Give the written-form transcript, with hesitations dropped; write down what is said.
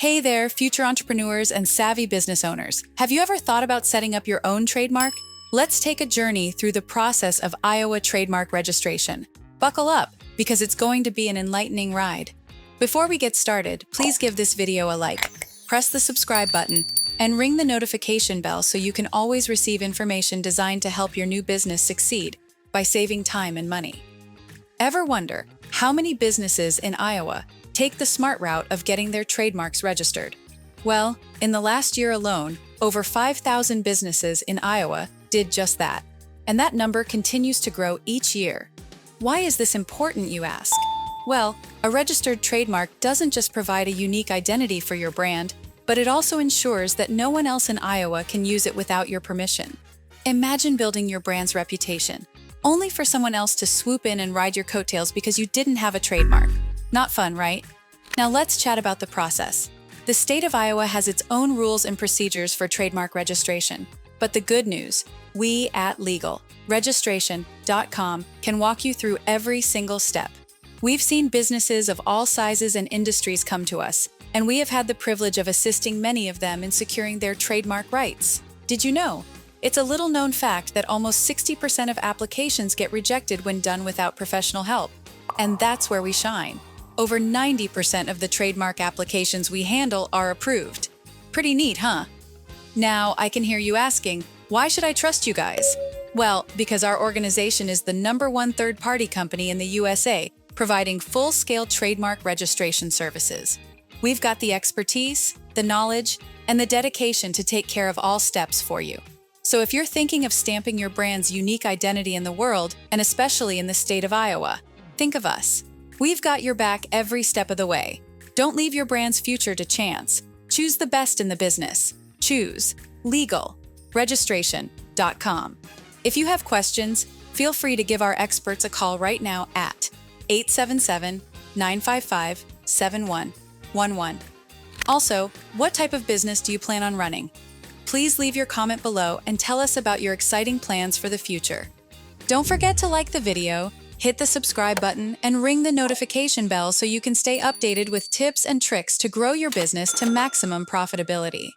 Hey there, future entrepreneurs and savvy business owners. Have you ever thought about setting up your own trademark? Let's take a journey through the process of Iowa trademark registration. Buckle up, because it's going to be an enlightening ride. Before we get started, please give this video a like, press the subscribe button, and ring the notification bell so you can always receive information designed to help your new business succeed by saving time and money. Ever wonder how many businesses in Iowa take the smart route of getting their trademarks registered? Well, in the last year alone, over 5,000 businesses in Iowa did just that, and that number continues to grow each year. Why is this important, you ask? Well, a registered trademark doesn't just provide a unique identity for your brand, but it also ensures that no one else in Iowa can use it without your permission. Imagine building your brand's reputation, only for someone else to swoop in and ride your coattails because you didn't have a trademark. Not fun, right? Now let's chat about the process. The state of Iowa has its own rules and procedures for trademark registration. But the good news, we at legalregistration.com can walk you through every single step. We've seen businesses of all sizes and industries come to us, and we have had the privilege of assisting many of them in securing their trademark rights. Did you know? It's a little-known fact that almost 60% of applications get rejected when done without professional help. And that's where we shine. Over 90% of the trademark applications we handle are approved. Pretty neat, huh? Now, I can hear you asking, why should I trust you guys? Well, because our organization is the #1 third-party company in the USA, providing full-scale trademark registration services. We've got the expertise, the knowledge, and the dedication to take care of all steps for you. So if you're thinking of stamping your brand's unique identity in the world, and especially in the state of Iowa, think of us. We've got your back every step of the way. Don't leave your brand's future to chance. Choose the best in the business. Choose legalregistration.com. If you have questions, feel free to give our experts a call right now at 877-955-7111. Also, what type of business do you plan on running? Please leave your comment below and tell us about your exciting plans for the future. Don't forget to like the video, hit the subscribe button, and ring the notification bell so you can stay updated with tips and tricks to grow your business to maximum profitability.